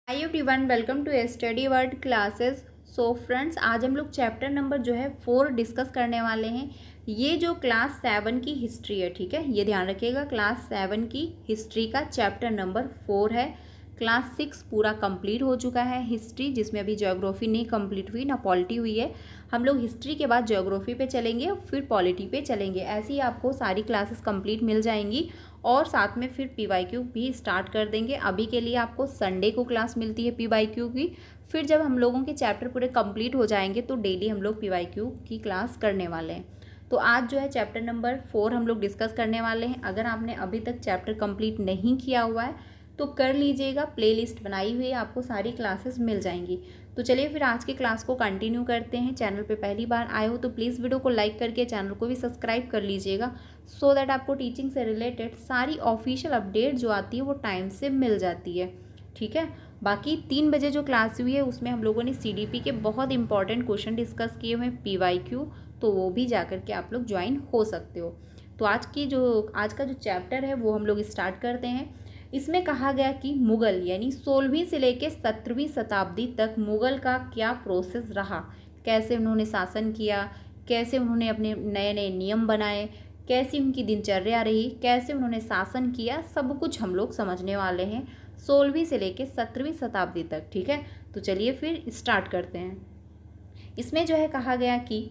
Hi everyone, welcome to study word classes. So friends, आज हम लोग चैप्टर नंबर जो है 4 डिस्कस करने वाले हैं। ये जो क्लास 7 की हिस्ट्री है, ठीक है, ये ध्यान रखिएगा। क्लास 7 की हिस्ट्री का चैप्टर नंबर 4 है। क्लास 6 पूरा कंप्लीट हो चुका है हिस्ट्री, जिसमें अभी ज्योग्राफी नहीं कंप्लीट हुई ना पॉलिटी हुई है। हम लोग हिस्ट्री के बाद ज्योग्राफी पे चलेंगे, फिर पॉलिटी पे चलेंगे। ऐसे ही आपको सारी क्लासेस कंप्लीट मिल जाएंगी और साथ में फिर पीवाईक्यू भी स्टार्ट कर देंगे। अभी के लिए आपको संडे को क्लास मिलती है पीवाईक्यू की। फिर जब हम लोगों के चैप्टर पूरे कंप्लीट हो जाएंगे तो डेली हम लोग पीवाईक्यू की क्लास करने वाले हैं। तो आज जो है चैप्टर नंबर 4 हम लोग डिस्कस करने वाले हैं। अगर आपने अभी तक चैप्टर कंप्लीट नहीं किया हुआ है तो कर लीजिएगा, प्लेलिस्ट बनाई हुई है, आपको सारी क्लासेस मिल जाएंगी। तो चलिए फिर आज की क्लास को कंटिन्यू करते हैं। चैनल पे पहली बार आए हो तो प्लीज़ वीडियो को लाइक करके चैनल को भी सब्सक्राइब कर लीजिएगा, सो दैट आपको टीचिंग से रिलेटेड सारी ऑफिशियल अपडेट जो आती है वो टाइम से मिल जाती है। ठीक है, बाकी 3 बजे जो क्लास हुई है उसमें हम लोगों ने CDP के बहुत इंपॉर्टेंट क्वेश्चन डिस्कस किए हुए हैं PYQ, तो वो भी जा करके आप लोग ज्वाइन हो सकते हो। तो आज का जो चैप्टर है वो हम लोग स्टार्ट करते हैं। इसमें कहा गया कि मुगल यानी 16वीं से लेकर 17वीं शताब्दी तक मुगल का क्या प्रोसेस रहा, कैसे उन्होंने शासन किया, कैसे उन्होंने अपने नए नए नियम बनाए, कैसी उनकी दिनचर्या रही, कैसे उन्होंने शासन किया, सब कुछ हम लोग समझने वाले हैं 16वीं से लेकर 17वीं शताब्दी तक। ठीक है, तो चलिए फिर स्टार्ट करते हैं। इसमें जो है कहा गया कि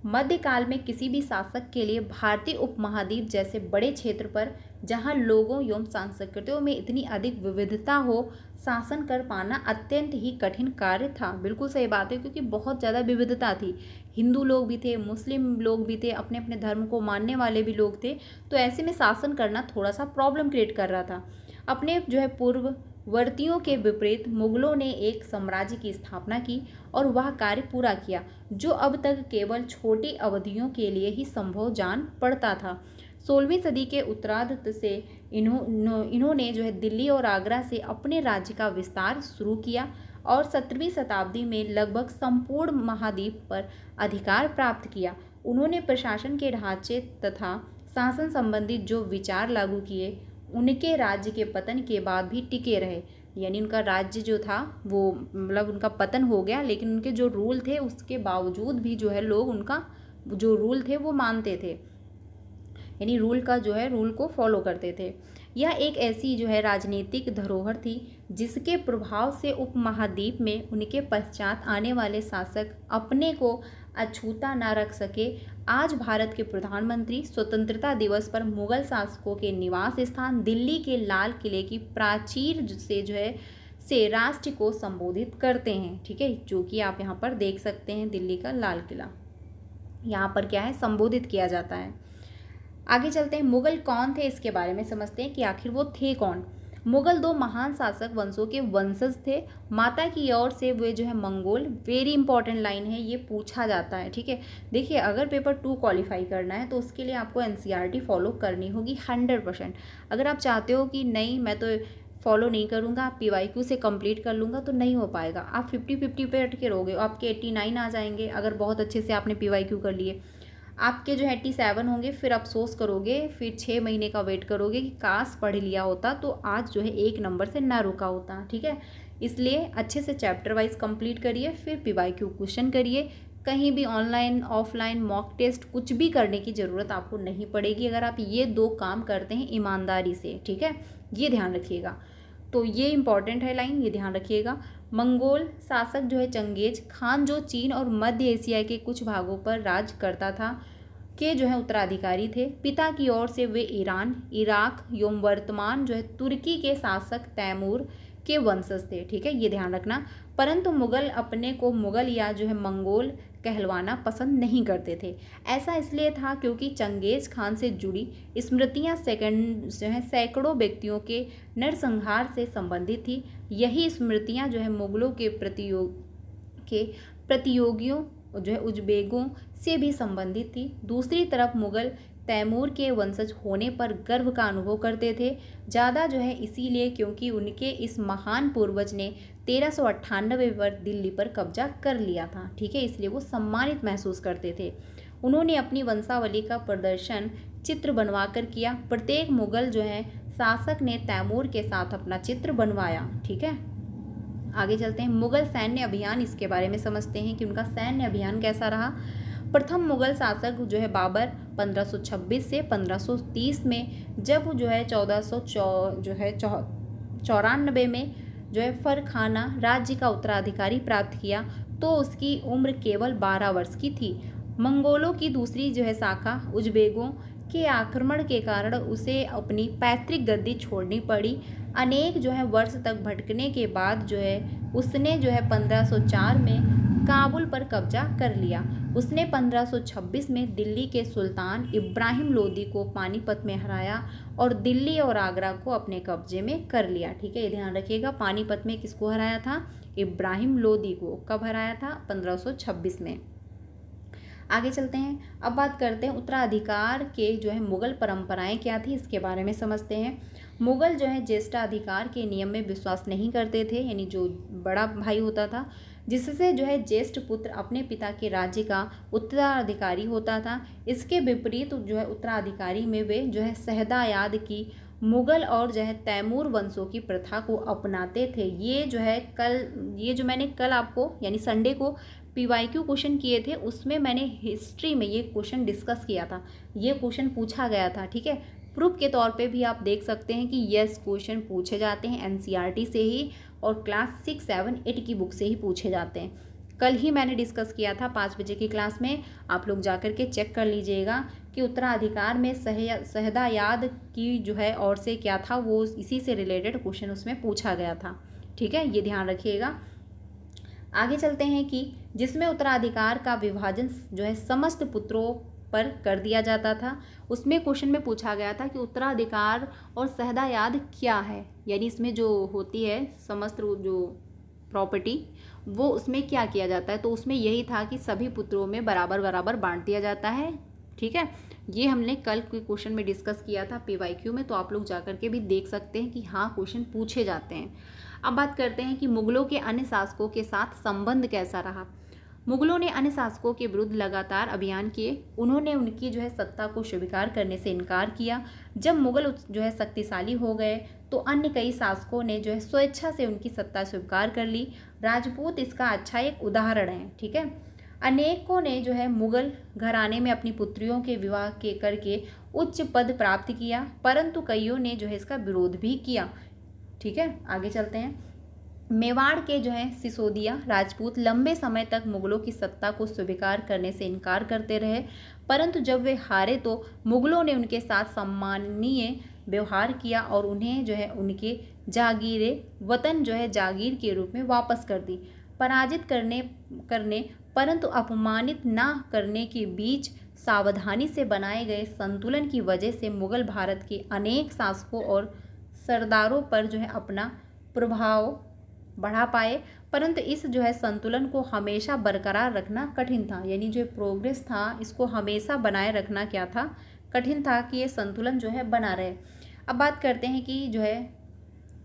मध्यकाल में किसी भी शासक के लिए भारतीय उपमहाद्वीप जैसे बड़े क्षेत्र पर, जहां लोगों एवं संस्कृतियों में इतनी अधिक विविधता हो, शासन कर पाना अत्यंत ही कठिन कार्य था। बिल्कुल सही बात है, क्योंकि बहुत ज़्यादा विविधता थी। हिंदू लोग भी थे, मुस्लिम लोग भी थे, अपने अपने धर्म को मानने वाले भी लोग थे। तो ऐसे में शासन करना थोड़ा सा प्रॉब्लम क्रिएट कर रहा था। अपने जो है पूर्ववर्तियों के विपरीत मुगलों ने एक साम्राज्य की स्थापना की और वह कार्य पूरा किया जो अब तक केवल छोटी अवधियों के लिए ही संभव जान पड़ता था। 16वीं सदी के उत्तरार्ध से इन्होंने जो है दिल्ली और आगरा से अपने राज्य का विस्तार शुरू किया और 17वीं शताब्दी में लगभग संपूर्ण महाद्वीप पर अधिकार प्राप्त किया। उन्होंने प्रशासन के ढांचे तथा शासन संबंधी जो विचार लागू किए उनके राज्य के पतन के बाद भी टिके रहे। यानी उनका राज्य जो था वो मतलब उनका पतन हो गया, लेकिन उनके जो रूल थे उसके बावजूद भी जो है लोग उनका जो रूल थे वो मानते थे, यानी रूल को फॉलो करते थे। यह एक ऐसी जो है राजनीतिक धरोहर थी जिसके प्रभाव से उपमहाद्वीप में उनके पश्चात आने वाले शासक अपने को अछूता न रख सके। आज भारत के प्रधानमंत्री स्वतंत्रता दिवस पर मुगल शासकों के निवास स्थान दिल्ली के लाल किले की प्राचीर से जो है से राष्ट्र को संबोधित करते हैं। ठीक है, जो कि आप यहाँ पर देख सकते हैं, दिल्ली का लाल किला यहाँ पर क्या है, संबोधित किया जाता है। आगे चलते हैं, मुगल कौन थे इसके बारे में समझते हैं कि आखिर वो थे कौन। मुगल 2 महान शासक वंशों के वंशज थे। माता की ओर से वे जो है मंगोल, वेरी इंपॉर्टेंट लाइन है, ये पूछा जाता है। ठीक है, देखिए अगर पेपर 2 क्वालिफाई करना है तो उसके लिए आपको NCERT फॉलो करनी होगी 100%। अगर आप चाहते हो कि नहीं मैं तो फॉलो नहीं करूँगा, आप PYQ से कंप्लीट कर लूँगा, तो नहीं हो पाएगा। आप 50-50 पे अटके रहोगे, आपके 89 आ जाएंगे अगर बहुत अच्छे से आपने PYQ कर लिए। आपके जो 87 होंगे, फिर अफसोस करोगे, फिर 6 महीने का वेट करोगे कि काश पढ़ लिया होता तो आज जो है 1 नंबर से ना रुका होता। ठीक है, इसलिए अच्छे से चैप्टर वाइज कंप्लीट करिए, फिर PYQ क्वेश्चन करिए। कहीं भी ऑनलाइन ऑफलाइन मॉक टेस्ट कुछ भी करने की ज़रूरत आपको नहीं पड़ेगी अगर आप ये 2 काम करते हैं ईमानदारी से। ठीक है, ये ध्यान रखिएगा। तो ये इंपॉर्टेंट है लाइन, ये ध्यान रखिएगा। मंगोल शासक जो है चंगेज खान, जो चीन और मध्य एशिया के कुछ भागों पर राज करता था, के जो है उत्तराधिकारी थे। पिता की ओर से वे ईरान, इराक एवं वर्तमान जो है तुर्की के शासक तैमूर के वंशज थे। ठीक है, ये ध्यान रखना। परंतु मुगल अपने को मुगल या जो है मंगोल कहलवाना पसंद नहीं करते थे। ऐसा इसलिए था क्योंकि चंगेज खान से जुड़ी स्मृतियां सैकड़ों व्यक्तियों के नरसंहार से संबंधित थी। यही स्मृतियां जो है मुगलों के प्रतियोगियों जो है उज्बेगों से भी संबंधित थी। दूसरी तरफ मुगल तैमूर के वंशज होने पर गर्व का अनुभव करते थे, ज़्यादा जो है इसीलिए क्योंकि उनके इस महान पूर्वज ने 1398 पर दिल्ली पर कब्जा कर लिया था। ठीक है, इसलिए वो सम्मानित महसूस करते थे। उन्होंने अपनी वंशावली का प्रदर्शन चित्र बनवा कर किया। प्रत्येक मुगल जो है शासक ने तैमूर के साथ अपना चित्र बनवाया। ठीक है, आगे चलते हैं, मुगल सैन्य अभियान, इसके बारे में समझते हैं कि उनका सैन्य अभियान कैसा रहा। प्रथम मुगल शासक जो है बाबर 1526 से 1530 में, जब जो है 1494 में जो है फरखाना राज्य का उत्तराधिकारी प्राप्त किया तो उसकी उम्र केवल 12 वर्ष की थी। मंगोलों की दूसरी जो है शाखा उज्बेकों के आक्रमण के कारण उसे अपनी पैतृक गद्दी छोड़नी पड़ी। अनेक जो है वर्ष तक भटकने के बाद जो है उसने जो है 1504 में काबुल पर कब्जा कर लिया। उसने 1526 में दिल्ली के सुल्तान इब्राहिम लोदी को पानीपत में हराया और दिल्ली और आगरा को अपने कब्जे में कर लिया। ठीक है, ये ध्यान रखिएगा, पानीपत में किसको हराया था? इब्राहिम लोदी को। कब हराया था? 1526 में। आगे चलते हैं, अब बात करते हैं उत्तराधिकार के जो है मुगल परंपराएं क्या थी, इसके बारे में समझते हैं। मुगल जो है ज्येष्ठाधिकार के नियम में विश्वास नहीं करते थे, यानी जो बड़ा भाई होता था जिससे जो है ज्येष्ठ पुत्र अपने पिता के राज्य का उत्तराधिकारी होता था। इसके विपरीत जो है उत्तराधिकारी में वे जो है शहदायाद की मुगल और जो है तैमूर वंशों की प्रथा को अपनाते थे। ये जो मैंने कल आपको यानी संडे को PYQ क्वेश्चन किए थे, उसमें मैंने हिस्ट्री में ये क्वेश्चन डिस्कस किया था, ये क्वेश्चन पूछा गया था। ठीक है, प्रूफ के तौर पे भी आप देख सकते हैं कि यस क्वेश्चन पूछे जाते हैं NCERT से ही और क्लास 6, 7, 8 की बुक से ही पूछे जाते हैं। कल ही मैंने डिस्कस किया था 5 बजे की क्लास में, आप लोग जा कर के चेक कर लीजिएगा कि उत्तराधिकार में शहदायाद की जो है और से क्या था, वो इसी से रिलेटेड क्वेश्चन उसमें पूछा गया था। ठीक है, ये ध्यान रखिएगा। आगे चलते हैं कि जिसमें उत्तराधिकार का विभाजन जो है समस्त पुत्रों पर कर दिया जाता था, उसमें क्वेश्चन में पूछा गया था कि उत्तराधिकार और शहदायाद क्या है, यानी इसमें जो होती है समस्त जो प्रॉपर्टी वो उसमें क्या किया जाता है, तो उसमें यही था कि सभी पुत्रों में बराबर बराबर बांट दिया जाता है। ठीक है, ये हमने कल के क्वेश्चन में डिस्कस किया था PYQ में, तो आप लोग जाकर के भी देख सकते हैं कि हाँ क्वेश्चन पूछे जाते हैं। अब बात करते हैं कि मुगलों के अन्य शासकों के साथ संबंध कैसा रहा। मुगलों ने अन्य शासकों के विरुद्ध लगातार अभियान किए, उन्होंने उनकी जो है सत्ता को स्वीकार करने से इनकार किया। जब मुगल जो है शक्तिशाली हो गए तो अन्य कई शासकों ने जो है स्वेच्छा से उनकी सत्ता स्वीकार कर ली। राजपूत इसका अच्छा एक उदाहरण है। ठीक है, अनेकों ने जो है मुगल घराने में अपनी पुत्रियों के विवाह के करके उच्च पद प्राप्त किया, परंतु कईयों ने जो है इसका विरोध भी किया। ठीक है, आगे चलते हैं। मेवाड़ के जो है सिसोदिया राजपूत लंबे समय तक मुगलों की सत्ता को स्वीकार करने से इनकार करते रहे, परंतु जब वे हारे तो मुगलों ने उनके साथ सम्माननीय व्यवहार किया और उन्हें जो है उनके जागीरे वतन जो है जागीर के रूप में वापस कर दी। पराजित करने परंतु अपमानित न करने के बीच सावधानी से बनाए गए संतुलन की वजह से मुगल भारत के अनेक शासकों और सरदारों पर जो है अपना प्रभाव बढ़ा पाए, परंतु इस जो है संतुलन को हमेशा बरकरार रखना कठिन था, यानी जो प्रोग्रेस था इसको हमेशा बनाए रखना क्या था, कठिन था कि ये संतुलन जो है बना रहे। अब बात करते हैं कि जो है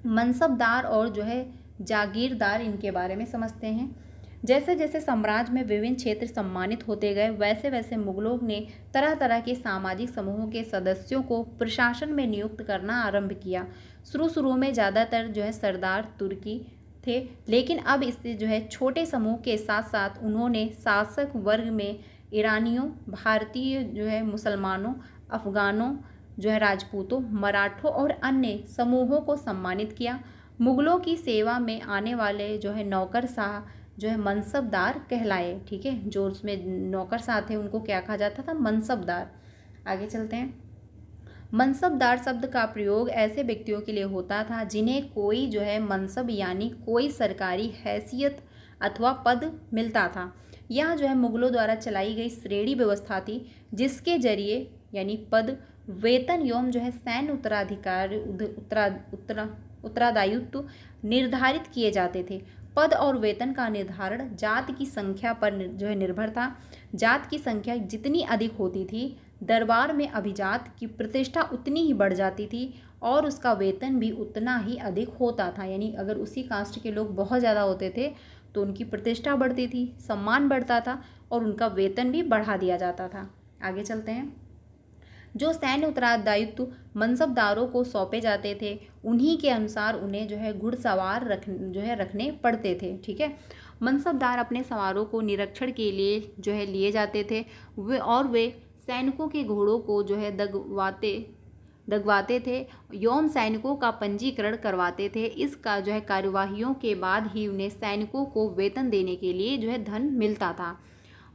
मनसबदार और जो है जागीरदार, इनके बारे में समझते हैं। जैसे जैसे साम्राज्य में विभिन्न क्षेत्र सम्मानित होते गए, वैसे वैसे मुगलों ने तरह तरह के सामाजिक समूहों के सदस्यों को प्रशासन में नियुक्त करना आरंभ किया। शुरू में ज़्यादातर जो है सरदार तुर्की थे, लेकिन अब इससे जो है छोटे समूह के साथ साथ उन्होंने शासक वर्ग में ईरानियों, भारतीय जो है मुसलमानों, अफगानों, जो है राजपूतों, मराठों और अन्य समूहों को सम्मानित किया। मुगलों की सेवा में आने वाले जो है नौकरशाह जो है मनसबदार कहलाए। ठीक है, जो उसमें नौकरशाह थे उनको क्या कहा जाता था? मनसबदार। आगे चलते हैं। मनसबदार शब्द का प्रयोग ऐसे व्यक्तियों के लिए होता था जिन्हें कोई जो है मनसब यानी कोई सरकारी हैसियत अथवा पद मिलता था। यह जो है मुगलों द्वारा चलाई गई श्रेणी व्यवस्था थी, जिसके जरिए यानी पद, वेतन एवं जो है सैन्य उत्तरदायित्व निर्धारित किए जाते थे। पद और वेतन का निर्धारण जात की संख्या पर जो है निर्भर था। जात की संख्या जितनी अधिक होती थी, दरबार में अभिजात की प्रतिष्ठा उतनी ही बढ़ जाती थी और उसका वेतन भी उतना ही अधिक होता था। यानी अगर उसी कास्ट के लोग बहुत ज़्यादा होते थे तो उनकी प्रतिष्ठा बढ़ती थी, सम्मान बढ़ता था और उनका वेतन भी बढ़ा दिया जाता था। आगे चलते हैं। जो सैन्य उत्तरदायित्व मनसबदारों को सौंपे जाते थे उन्हीं के अनुसार उन्हें जो है घुड़सवार रखने पड़ते थे। ठीक है, मनसबदार अपने सवारों को निरीक्षण के लिए जो है लिए जाते थे वे सैनिकों के घोड़ों को जो है दगवाते थे एवं सैनिकों का पंजीकरण करवाते थे। इसका जो है कार्यवाहियों के बाद ही उन्हें सैनिकों को वेतन देने के लिए जो है धन मिलता था।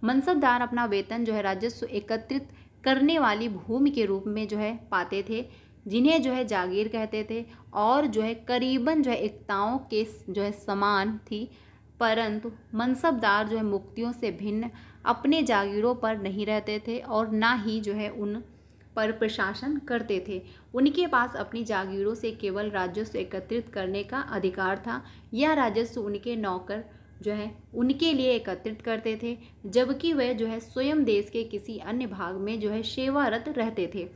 मनसबदार अपना वेतन जो है राजस्व एकत्रित करने वाली भूमि के रूप में जो है पाते थे, जिन्हें जो है जागीर कहते थे, और जो है करीबन जो है एकताओं के जो है समान थी। परंतु मनसबदार जो है मुक्तियों से भिन्न अपने जागीरों पर नहीं रहते थे और ना ही जो है उन पर प्रशासन करते थे। उनके पास अपनी जागीरों से केवल राजस्व एकत्रित करने का अधिकार था। यह राजस्व उनके नौकर जो है उनके लिए एकत्रित करते थे, जबकि वे जो है स्वयं देश के किसी अन्य भाग में जो है सेवारत रहते थे।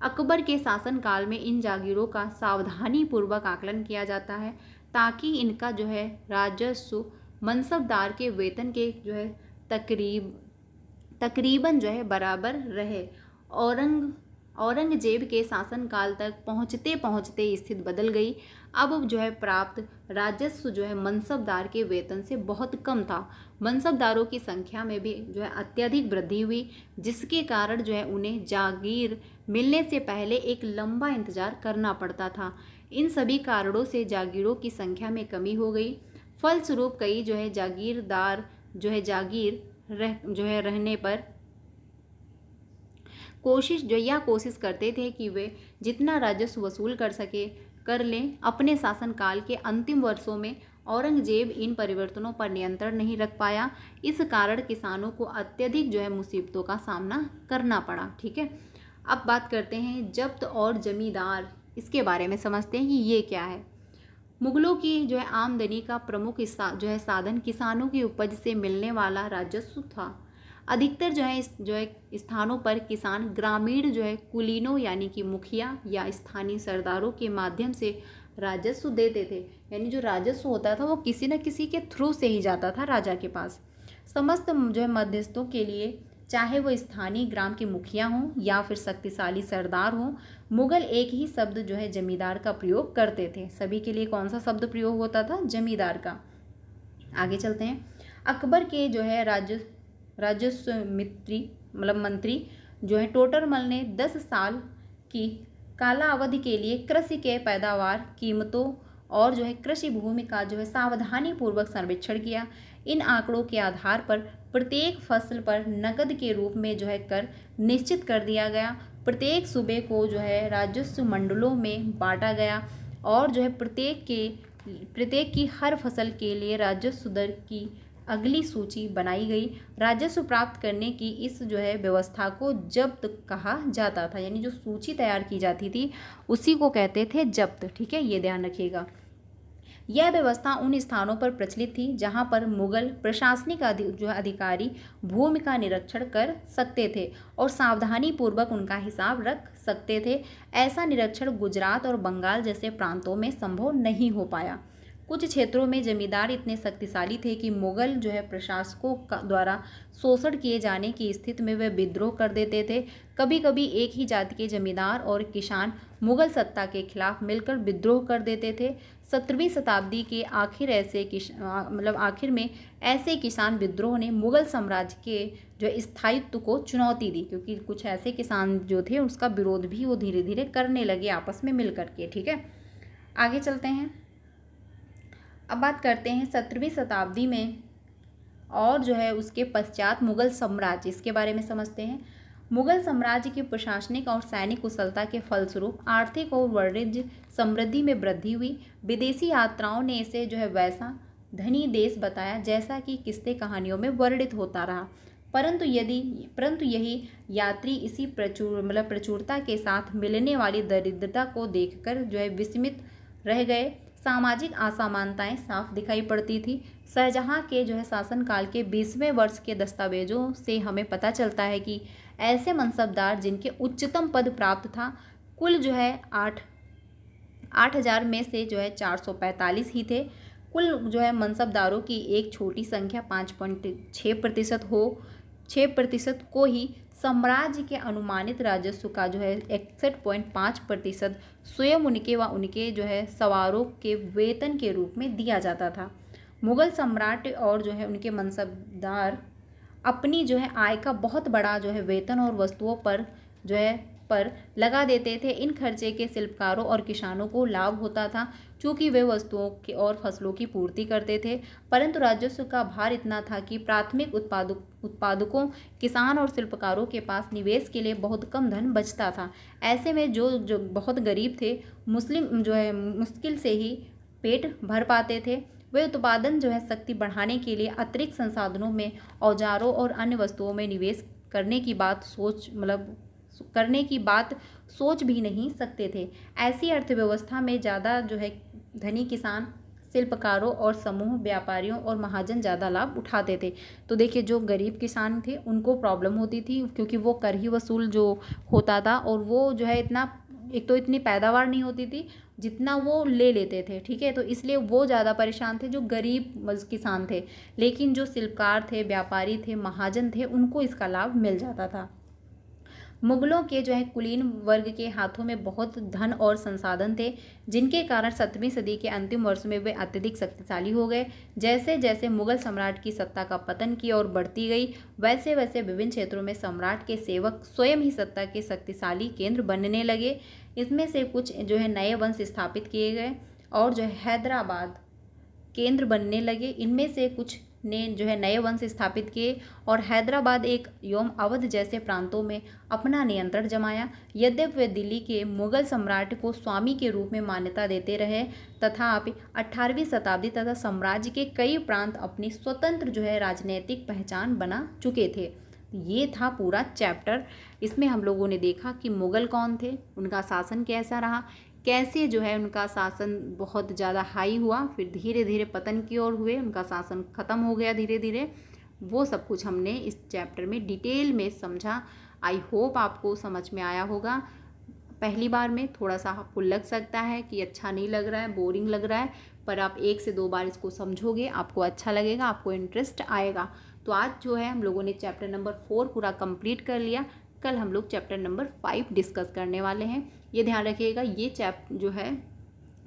अकबर के शासनकाल में इन जागीरों का सावधानी पूर्वक आकलन किया जाता है ताकि इनका जो है राजस्व मनसबदार के वेतन के जो है तकरीबन जो है बराबर रहे। औरंगजेब के शासनकाल तक पहुँचते पहुँचते स्थिति बदल गई। अब जो है प्राप्त राजस्व जो है मनसबदार के वेतन से बहुत कम था। मनसबदारों की संख्या में भी जो है अत्यधिक वृद्धि हुई, जिसके कारण जो है उन्हें जागीर मिलने से पहले एक लंबा इंतजार करना पड़ता था। इन सभी कारणों से जागीरों की संख्या में कमी हो गई। फलस्वरूप कई जो है जागीरदार जो है रहने पर कोशिश करते थे कि वे जितना राजस्व वसूल कर लें। अपने शासनकाल के अंतिम वर्षों में औरंगजेब इन परिवर्तनों पर नियंत्रण नहीं रख पाया। इस कारण किसानों को अत्यधिक जो है मुसीबतों का सामना करना पड़ा। ठीक है, अब बात करते हैं जब्त और जमींदार, इसके बारे में समझते हैं कि ये क्या है। मुगलों की जो है आमदनी का प्रमुख जो है साधन किसानों की उपज से मिलने वाला राजस्व था। अधिकतर जो है स्थानों पर किसान ग्रामीण जो है कुलीनों यानी कि मुखिया या स्थानीय सरदारों के माध्यम से राजस्व देते थे। यानी जो राजस्व होता था वो किसी न किसी के थ्रू से ही जाता था राजा के पास। समस्त जो है मध्यस्थों के लिए, चाहे वो स्थानीय ग्राम के मुखिया हों या फिर शक्तिशाली सरदार हों, मुगल एक ही शब्द जो है जमींदार का प्रयोग करते थे। सभी के लिए कौन सा शब्द प्रयोग होता था? जमींदार का। आगे चलते हैं। अकबर के जो है राजस्व मंत्री जो है टोडरमल ने 10 साल की कालावधि के लिए कृषि के पैदावार, कीमतों और जो है कृषि भूमि का जो है सावधानी पूर्वक सर्वेक्षण किया। इन आंकड़ों के आधार पर प्रत्येक फसल पर नकद के रूप में जो है कर निश्चित कर दिया गया। प्रत्येक सूबे को जो है राजस्व मंडलों में बांटा गया और जो है प्रत्येक की हर फसल के लिए राजस्व दर की अगली सूची बनाई गई। राजस्व प्राप्त करने की इस जो है व्यवस्था को जब्त कहा जाता था। यानी जो सूची तैयार की जाती थी उसी को कहते थे जब्त। ठीक है, ये ध्यान रखिएगा। यह व्यवस्था उन स्थानों पर प्रचलित थी जहां पर मुगल प्रशासनिक जो अधिकारी भूमि का निरीक्षण कर सकते थे और सावधानी पूर्वक उनका हिसाब रख सकते थे। ऐसा निरीक्षण गुजरात और बंगाल जैसे प्रांतों में संभव नहीं हो पाया। कुछ क्षेत्रों में जमींदार इतने शक्तिशाली थे कि मुगल जो है प्रशासकों द्वारा शोषण किए जाने की स्थिति में वे विद्रोह कर देते थे। कभी कभी एक ही जाति के जमींदार और किसान मुगल सत्ता के खिलाफ मिलकर विद्रोह कर देते थे। 17वीं शताब्दी के आखिर में ऐसे किसान विद्रोह ने मुगल साम्राज्य के जो स्थायित्व को चुनौती दी, क्योंकि कुछ ऐसे किसान जो थे उसका विरोध भी वो धीरे धीरे करने लगे आपस में मिल करके। ठीक है, आगे चलते हैं। अब बात करते हैं 17वीं शताब्दी में और जो है उसके पश्चात मुगल साम्राज्य, इसके बारे में समझते हैं। मुगल साम्राज्य की प्रशासनिक और सैनिक कुशलता के फलस्वरूप आर्थिक और वाणिज्य समृद्धि में वृद्धि हुई। विदेशी यात्राओं ने इसे जो है वैसा धनी देश बताया जैसा कि किस्से कहानियों में वर्णित होता रहा। परंतु यही यात्री इसी प्रचुरता के साथ मिलने वाली दरिद्रता को देखकर जो है विस्मित रह गए। सामाजिक असमानताएं साफ दिखाई पड़ती थी। शाहजहां के जो है शासनकाल के 20वें वर्ष के दस्तावेजों से हमें पता चलता है कि ऐसे मनसबदार जिनके उच्चतम पद प्राप्त था कुल जो है 8,000 में से जो है 445 ही थे। कुल जो है मनसबदारों की एक छोटी संख्या 5.6% को ही साम्राज्य के अनुमानित राजस्व का जो है 61.5% स्वयं उनके व उनके जो है सवारों के वेतन के रूप में दिया जाता था। मुगल सम्राट और जो है उनके मनसबदार अपनी जो है आय का बहुत बड़ा जो है वेतन और वस्तुओं पर जो है पर लगा देते थे। इन खर्चे के शिल्पकारों और किसानों को लाभ होता था, चूँकि वे वस्तुओं की और फसलों की पूर्ति करते थे। परंतु राजस्व का भार इतना था कि प्राथमिक उत्पादकों, किसान और शिल्पकारों के पास निवेश के लिए बहुत कम धन बचता था। ऐसे में जो बहुत गरीब थे, मुस्लिम जो है मुश्किल से ही पेट भर पाते थे। वे उत्पादन जो है शक्ति बढ़ाने के लिए अतिरिक्त संसाधनों में, औजारों और अन्य वस्तुओं में निवेश करने की बात सोच भी नहीं सकते थे। ऐसी अर्थव्यवस्था में ज़्यादा जो है धनी किसान, शिल्पकारों और समूह व्यापारियों और महाजन ज़्यादा लाभ उठाते थे। तो देखिए, जो गरीब किसान थे उनको प्रॉब्लम होती थी, क्योंकि वो कर ही वसूल जो होता था, और वो जो है इतनी पैदावार नहीं होती थी जितना वो ले लेते थे। ठीक है, तो इसलिए वो ज़्यादा परेशान थे जो गरीब किसान थे। लेकिन जो शिल्पकार थे, व्यापारी थे, महाजन थे, उनको इसका लाभ मिल जाता था। मुगलों के जो है कुलीन वर्ग के हाथों में बहुत धन और संसाधन थे, जिनके कारण 7वीं सदी के अंतिम वर्ष में वे अत्यधिक शक्तिशाली हो गए। जैसे जैसे मुगल सम्राट की सत्ता का पतन की ओर बढ़ती गई, वैसे वैसे विभिन्न क्षेत्रों में सम्राट के सेवक स्वयं ही सत्ता के शक्तिशाली केंद्र बनने लगे। इसमें से कुछ जो है नए वंश स्थापित किए गए और जो है हैदराबाद केंद्र बनने लगे। इनमें से कुछ ने जो है नए वंश स्थापित किए और हैदराबाद एक एवं अवध जैसे प्रांतों में अपना नियंत्रण जमाया। यद्यपि वे दिल्ली के मुगल सम्राट को स्वामी के रूप में मान्यता देते रहे, तथापि 18वीं शताब्दी तथा साम्राज्य के कई प्रांत अपनी स्वतंत्र जो है राजनीतिक पहचान बना चुके थे। ये था पूरा चैप्टर। इसमें हम लोगों ने देखा कि मुगल कौन थे, उनका शासन कैसा रहा, कैसे जो है उनका शासन बहुत ज़्यादा हाई हुआ, फिर धीरे धीरे पतन की ओर हुए, उनका शासन ख़त्म हो गया धीरे धीरे। वो सब कुछ हमने इस चैप्टर में डिटेल में समझा। आई होप आपको समझ में आया होगा। पहली बार में थोड़ा सा आपको लग सकता है कि अच्छा नहीं लग रहा है, बोरिंग लग रहा है, पर आप 1 से 2 बार इसको समझोगे, आपको अच्छा लगेगा, आपको इंटरेस्ट आएगा। तो आज जो है हम लोगों ने चैप्टर नंबर 4 पूरा कंप्लीट कर लिया। कल हम लोग चैप्टर नंबर 5 डिस्कस करने वाले हैं। ये ध्यान रखिएगा, ये जो है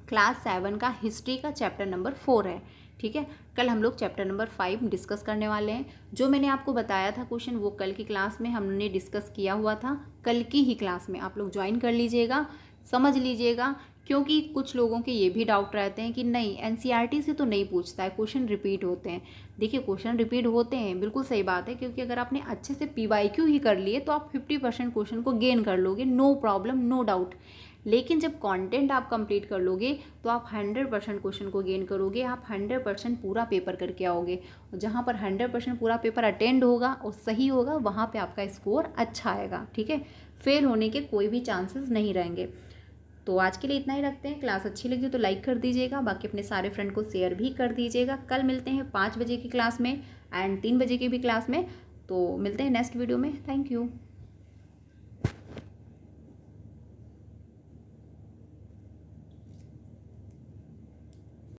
क्लास 7 का हिस्ट्री का चैप्टर नंबर 4 है। ठीक है, कल हम लोग चैप्टर नंबर 5 डिस्कस करने वाले हैं। जो मैंने आपको बताया था क्वेश्चन, वो कल की क्लास में हमने डिस्कस किया हुआ था। कल की ही क्लास में आप लोग ज्वाइन कर लीजिएगा, समझ लीजिएगा, क्योंकि कुछ लोगों के ये भी डाउट रहते हैं कि नहीं एनसीईआरटी से तो नहीं पूछता है, क्वेश्चन रिपीट होते हैं। देखिए, क्वेश्चन रिपीट होते हैं, बिल्कुल सही बात है, क्योंकि अगर आपने अच्छे से पीवाईक्यू ही कर लिए तो आप 50% क्वेश्चन को गेन कर लोगे, नो प्रॉब्लम, नो डाउट। लेकिन जब कंटेंट आप कंप्लीट कर लोगे तो आप 100% क्वेश्चन को गेन करोगे, आप 100% पूरा पेपर करके आओगे। जहाँ पर 100% पूरा पेपर अटेंड होगा और सही होगा, वहाँ पे आपका स्कोर अच्छा आएगा। ठीक है, फेल होने के कोई भी चांसेस नहीं रहेंगे। तो आज के लिए इतना ही रखते हैं। क्लास अच्छी लगी तो लाइक कर दीजिएगा, बाकी अपने सारे फ्रेंड को शेयर भी कर दीजिएगा। कल मिलते हैं 5 बजे की क्लास में एंड 3 बजे की भी क्लास में। तो मिलते हैं नेक्स्ट वीडियो में। Thank you.